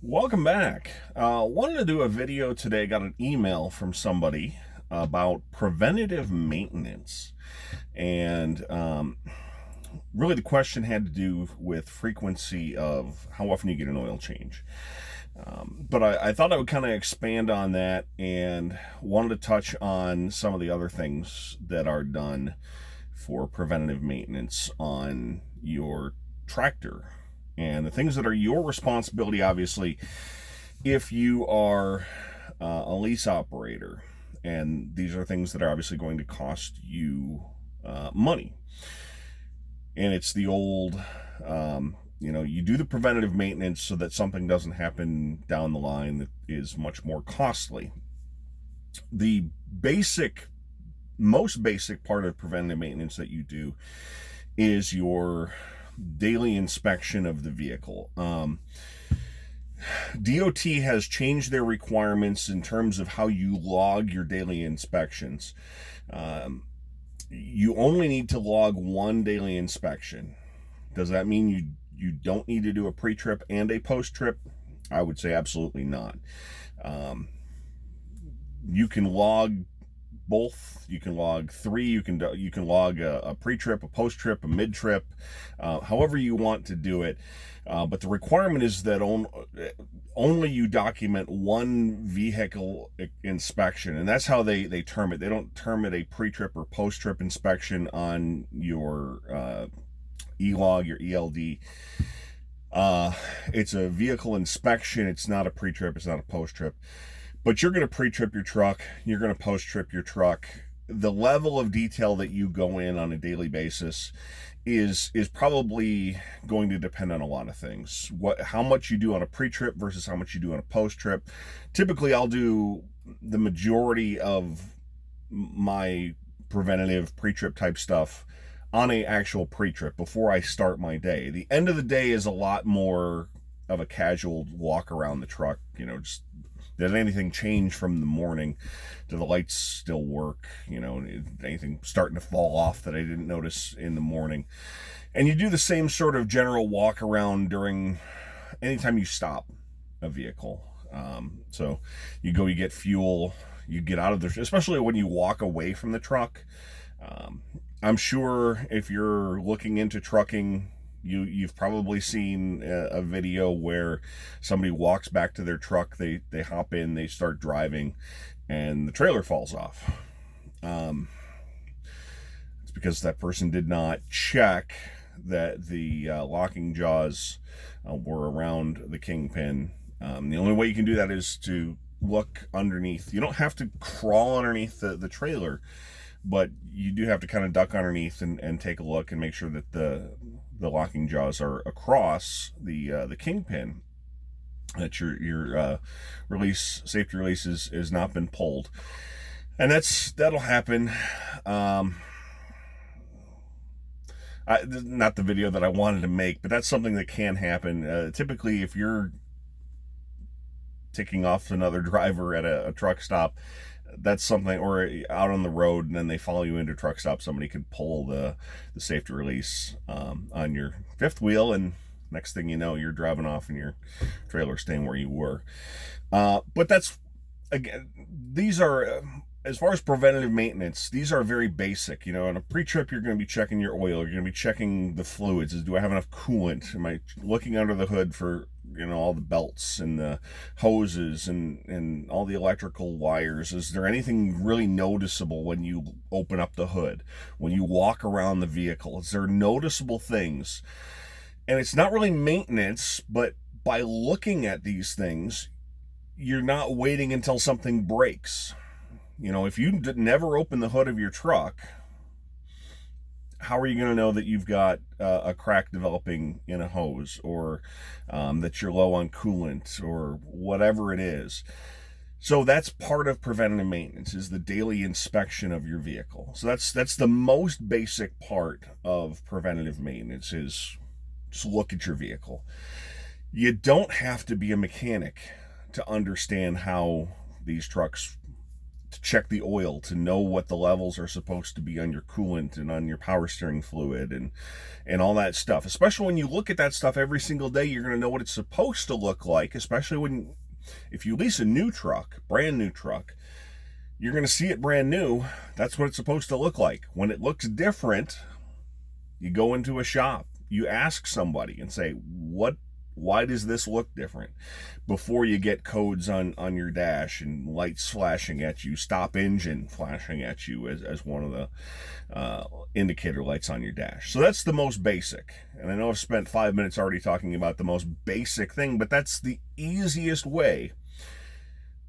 Welcome back. Wanted to do a video today. Got an email from somebody about preventative maintenance. And really, the question had to do with frequency of how often you get an oil change. But I thought I would kind of expand on that and wanted to touch on some of the other things that are done for preventative maintenance on your tractor and the things that are your responsibility, obviously, if you are a lease operator. And these are things that are obviously going to cost you money. And it's the old, you do the preventative maintenance so that something doesn't happen down the line that is much more costly. The most basic part of preventative maintenance that you do is your daily inspection of the vehicle. DOT has changed their requirements in terms of how you log your daily inspections. You only need to log one daily inspection. Does that mean you don't need to do a pre-trip and a post-trip? I would say absolutely not. You can log both. You can log three. You can log a pre-trip, a post-trip, a mid-trip, however you want to do it. But the requirement is that only you document one vehicle inspection, and that's how they term it. They don't term it a pre-trip or post-trip inspection on your e-log, your ELD. It's a vehicle inspection. It's not a pre-trip. It's not a post-trip. But you're going to pre-trip your truck. You're going to post-trip your truck. The level of detail that you go in on a daily basis is probably going to depend on a lot of things. How much you do on a pre-trip versus how much you do on a post-trip. Typically, I'll do the majority of my preventative pre-trip type stuff on a actual pre-trip before I start my day. The end of the day is a lot more of a casual walk around the truck. Just did anything change from the morning? Do the lights still work? Anything starting to fall off that I didn't notice in the morning? And you do the same sort of general walk around during anytime you stop a vehicle. So you go, you get fuel, you get out of there, especially when you walk away from the truck. I'm sure if you're looking into trucking, you've probably seen a video where somebody walks back to their truck, they hop in, they start driving, and the trailer falls off. It's because that person did not check that the locking jaws were around the kingpin. The only way you can do that is to look underneath. You don't have to crawl underneath the trailer, but you do have to kind of duck underneath and take a look and make sure that the locking jaws are across the kingpin, that your safety release has not been pulled, and that'll happen. Not the video that I wanted to make, but that's something that can happen. Typically, if you're ticking off another driver at a truck stop, that's something, or out on the road, and then they follow you into a truck stop, somebody could pull the safety release on your fifth wheel, and next thing you know, you're driving off and your trailer staying where you were. But that's, again, these are, as far as preventative maintenance, these are very basic. On a pre-trip, you're going to be checking your oil, you're going to be checking the fluids. Do I have enough coolant? Am I looking under the hood for all the belts and the hoses and all the electrical wires? Is there anything really noticeable when you open up the hood, when you walk around the vehicle? Is there noticeable things? And it's not really maintenance, but by looking at these things, you're not waiting until something breaks. If you never open the hood of your truck, how are you going to know that you've got a crack developing in a hose, or that you're low on coolant, or whatever it is? So that's part of preventative maintenance, is the daily inspection of your vehicle. So that's the most basic part of preventative maintenance, is just look at your vehicle. You don't have to be a mechanic to understand how these trucks to check the oil, to know what the levels are supposed to be on your coolant and on your power steering fluid and all that stuff. Especially when you look at that stuff every single day, you're going to know what it's supposed to look like, especially if you lease a new truck, brand new truck, you're going to see it brand new. That's what it's supposed to look like. When it looks different, you go into a shop, you ask somebody and say, why does this look different? Before you get codes on your dash and lights flashing at you, stop engine flashing at you as one of the indicator lights on your dash. So that's the most basic. And I know I've spent 5 minutes already talking about the most basic thing, but that's the easiest way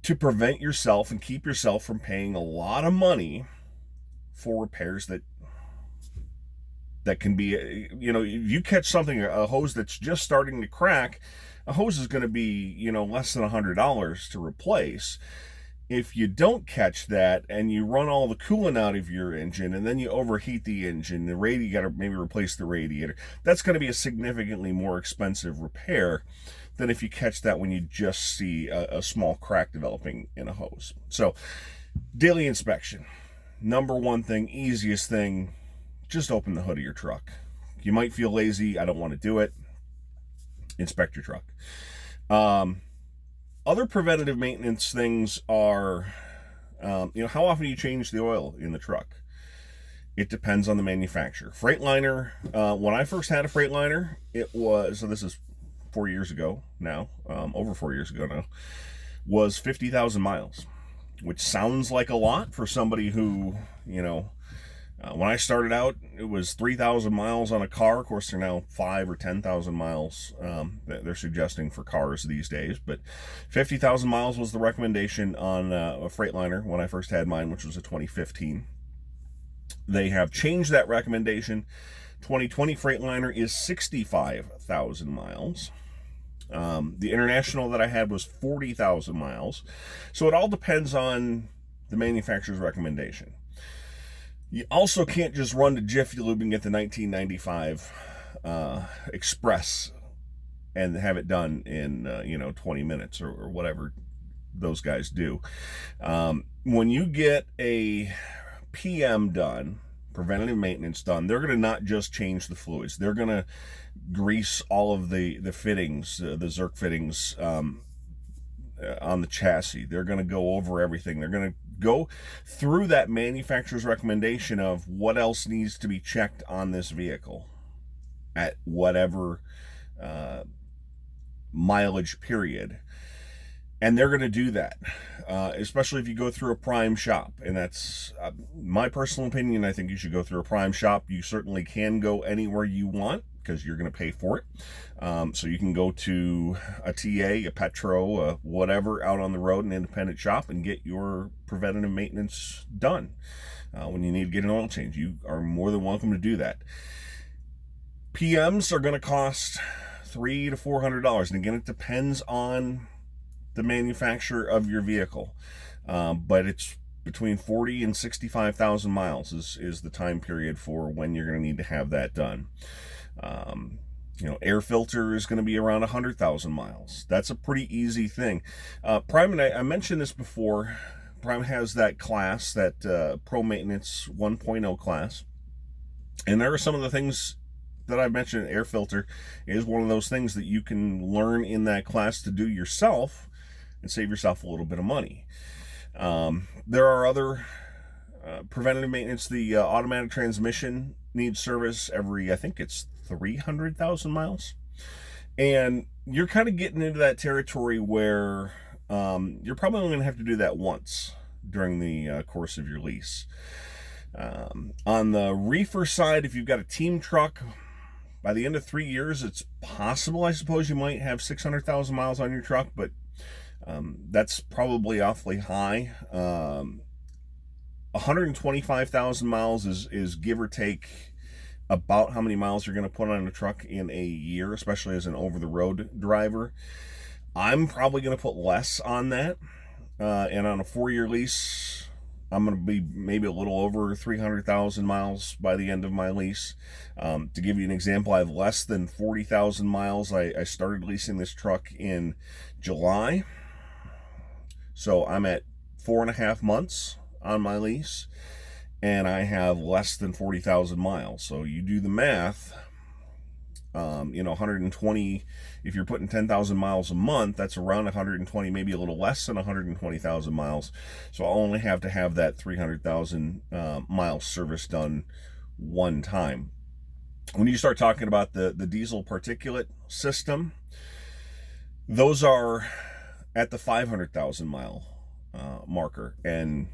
to prevent yourself and keep yourself from paying a lot of money for repairs that can be, if you catch something, a hose that's just starting to crack, a hose is going to be, less than $100 to replace. If you don't catch that and you run all the coolant out of your engine and then you overheat the engine, you got to maybe replace the radiator, that's going to be a significantly more expensive repair than if you catch that when you just see a small crack developing in a hose. So, daily inspection. Number one thing, easiest thing, just open the hood of your truck. You might feel lazy, I don't want to do it. Inspect your truck. Other preventative maintenance things are, how often do you change the oil in the truck? It depends on the manufacturer. Freightliner, when I first had a Freightliner, so this is 4 years ago now, over 4 years ago now, was 50,000 miles, which sounds like a lot for somebody who, when I started out, it was 3,000 miles on a car. Of course, they're now 5,000 or 10,000 miles they're suggesting for cars these days. But 50,000 miles was the recommendation on a Freightliner when I first had mine, which was a 2015. They have changed that recommendation. 2020 Freightliner is 65,000 miles. The International that I had was 40,000 miles. So it all depends on the manufacturer's recommendation. You also can't just run to Jiffy Lube and get the 1995 Express and have it done in 20 minutes or whatever those guys do. When you get a PM done, preventative maintenance done, they're going to not just change the fluids. They're going to grease all of the fittings, the Zerk fittings on the chassis. They're going to go over everything. They're going to go through that manufacturer's recommendation of what else needs to be checked on this vehicle at whatever mileage period. And they're going to do that, especially if you go through a prime shop. And that's my personal opinion. I think you should go through a prime shop. You certainly can go anywhere you want because you're going to pay for it. So you can go to a TA, a Petro, whatever out on the road, an independent shop, and get your preventative maintenance done. When you need to get an oil change, you are more than welcome to do that. PMs are going to cost $300 to $400. And again, it depends on the manufacturer of your vehicle. But it's between 40 and 65,000 miles is the time period for when you're going to need to have that done. Air filter is going to be around 100,000 miles. That's a pretty easy thing. Prime, and I mentioned this before, Prime has that class, that Pro Maintenance 1.0 class. And there are some of the things that I mentioned. Air filter is one of those things that you can learn in that class to do yourself and save yourself a little bit of money. There are other preventative maintenance. The automatic transmission needs service every, I think it's 300,000 miles. And you're kind of getting into that territory where you're probably only going to have to do that once during the course of your lease. On the reefer side, if you've got a team truck, by the end of 3 years, it's possible, I suppose, you might have 600,000 miles on your truck, but that's probably awfully high. 125,000 miles is give or take about how many miles you're going to put on a truck in a year, especially as an over-the-road driver. I'm probably going to put less on that. And on a 4-year lease, I'm going to be maybe a little over 300,000 miles by the end of my lease. To give you an example, I have less than 40,000 miles. I started leasing this truck in July. So I'm at 4.5 months on my lease, and I have less than 40,000 miles. So you do the math. 120, if you're putting 10,000 miles a month, that's around 120, maybe a little less than 120,000 miles. So I'll only have to have that 300,000 mile service done one time. When you start talking about the diesel particulate system, those are at the 500,000 mile marker. And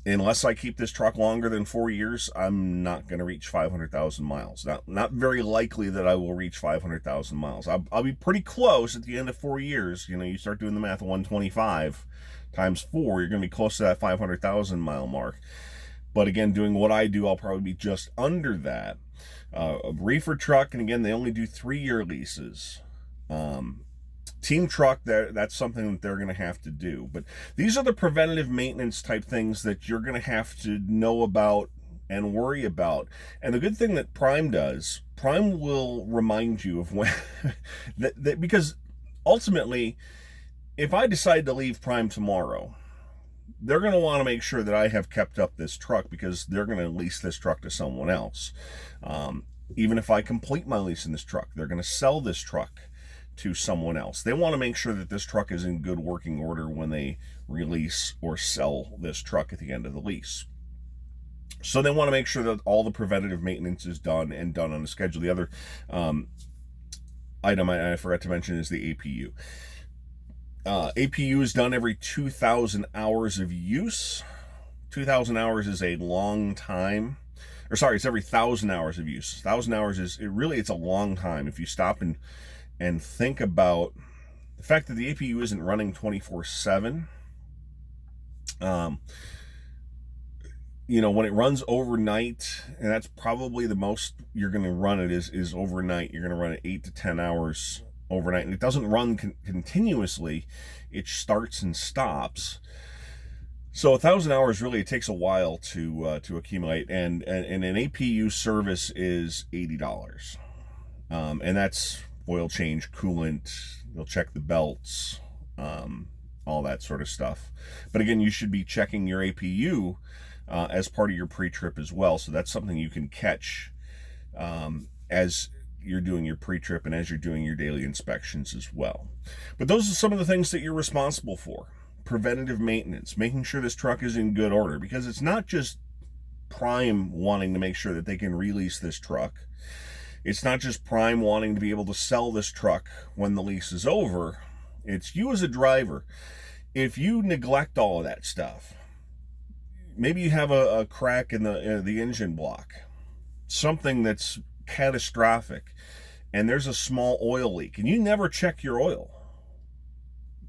unless I keep this truck longer than 4 years, I'm not going to reach 500,000 miles. Not very likely that I will reach 500,000 miles. I'll be pretty close at the end of 4 years. You start doing the math, 125 times 4, you're going to be close to that 500,000 mile mark. But again, doing what I do, I'll probably be just under that. A reefer truck, and again, they only do 3-year leases. Team truck, that's something that they're going to have to do. But these are the preventative maintenance type things that you're going to have to know about and worry about. And the good thing that Prime does, Prime will remind you of when because ultimately, if I decide to leave Prime tomorrow, they're going to want to make sure that I have kept up this truck, because they're going to lease this truck to someone else. Even if I complete my lease in this truck, they're going to sell this truck to someone else. They want to make sure that this truck is in good working order when they release or sell this truck at the end of the lease. So they want to make sure that all the preventative maintenance is done, and done on a schedule. The other item I forgot to mention is the APU. APU is done every 2,000 hours of use. 2,000 hours is a long time. Or sorry, it's every 1,000 hours of use. 1,000 hours it's a long time. If you stop and think about the fact that the APU isn't running 24/7. When it runs overnight, and that's probably the most you're going to run it is overnight. You're going to run it 8 to 10 hours overnight, and it doesn't run continuously. It starts and stops. So 1,000 hours, really, it takes a while to accumulate, and an APU service is $80, and that's oil change, coolant, they'll check the belts, all that sort of stuff. But again, you should be checking your APU as part of your pre-trip as well. So that's something you can catch as you're doing your pre-trip and as you're doing your daily inspections as well. But those are some of the things that you're responsible for. Preventative maintenance, making sure this truck is in good order, because it's not just Prime wanting to make sure that they can release this truck. It's not just Prime wanting to be able to sell this truck when the lease is over. It's you as a driver. If you neglect all of that stuff, maybe you have a crack in the engine block, something that's catastrophic, and there's a small oil leak, and you never check your oil.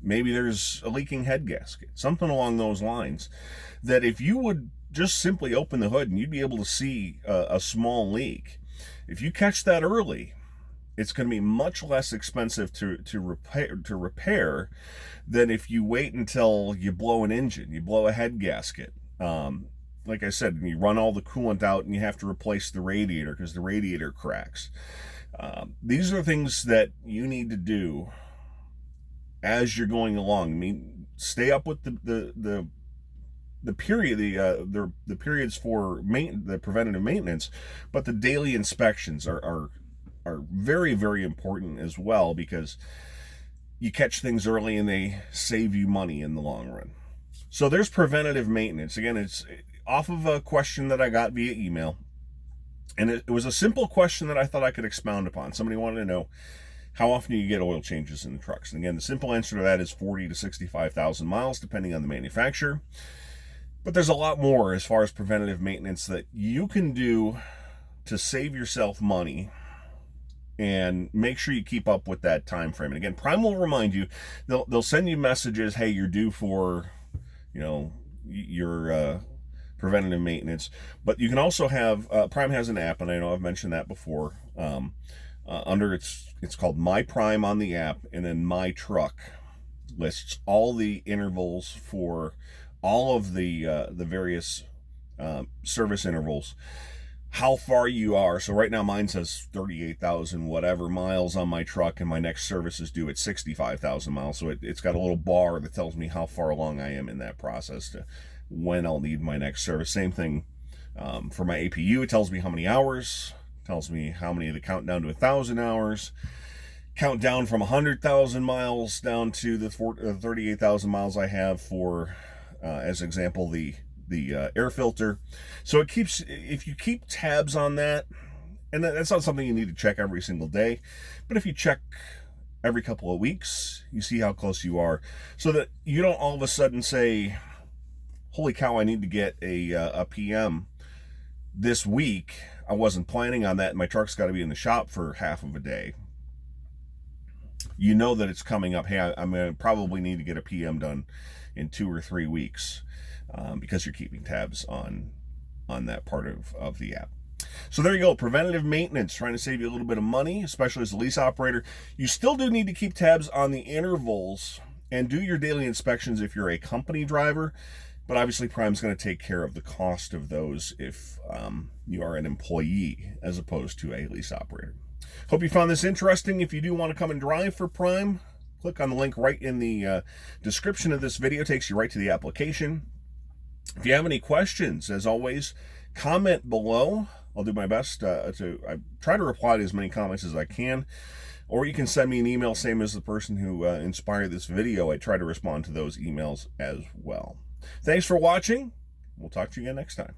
Maybe there's a leaking head gasket, something along those lines, that if you would just simply open the hood and you'd be able to see a small leak. If you catch that early, it's going to be much less expensive to repair than if you wait until you blow an engine, you blow a head gasket. Like I said, you run all the coolant out and you have to replace the radiator because the radiator cracks. These are things that you need to do as you're going along. I mean, stay up with the periods for the preventative maintenance, but the daily inspections are very, very important as well, because you catch things early and they save you money in the long run. So there's preventative maintenance. Again, it's off of a question that I got via email, and it was a simple question that I thought I could expound upon. Somebody wanted to know, how often do you get oil changes in the trucks? And again, the simple answer to that is 40 to 65,000 miles, depending on the manufacturer. But there's a lot more as far as preventative maintenance that you can do to save yourself money and make sure you keep up with that time frame. And again, Prime will remind you. They'll send you messages, hey, you're due for, your preventative maintenance. But you can also have, Prime has an app, and I know I've mentioned that before. Under it's called My Prime on the app, and then My Truck lists all the intervals for all of the various service intervals, how far you are. So right now mine says 38,000 whatever miles on my truck, and my next service is due at 65,000 miles. So it's got a little bar that tells me how far along I am in that process to when I'll need my next service. Same thing for my APU. It tells me how many hours, tells me how many of the countdown to 1,000 hours, count down from 100,000 miles down to the 38,000 miles I have for, as example, the air filter. So it keeps, if you keep tabs on that, and that's not something you need to check every single day, but if you check every couple of weeks, you see how close you are, so that you don't all of a sudden say, holy cow, I need to get a PM this week. I wasn't planning on that, and my truck's got to be in the shop for half of a day. You know that it's coming up. Hey, I'm going to probably need to get a PM done in 2 or 3 weeks, because you're keeping tabs on that part of the app. So there you go, preventative maintenance, trying to save you a little bit of money, especially as a lease operator. You still do need to keep tabs on the intervals and do your daily inspections if you're a company driver, but obviously Prime's going to take care of the cost of those if you are an employee as opposed to a lease operator. Hope you found this interesting. If you do want to come and drive for Prime, click on the link right in the description of this video. It takes you right to the application. If you have any questions, as always, comment below. I'll do my best I try to reply to as many comments as I can. Or you can send me an email, same as the person who inspired this video. I try to respond to those emails as well. Thanks for watching. We'll talk to you again next time.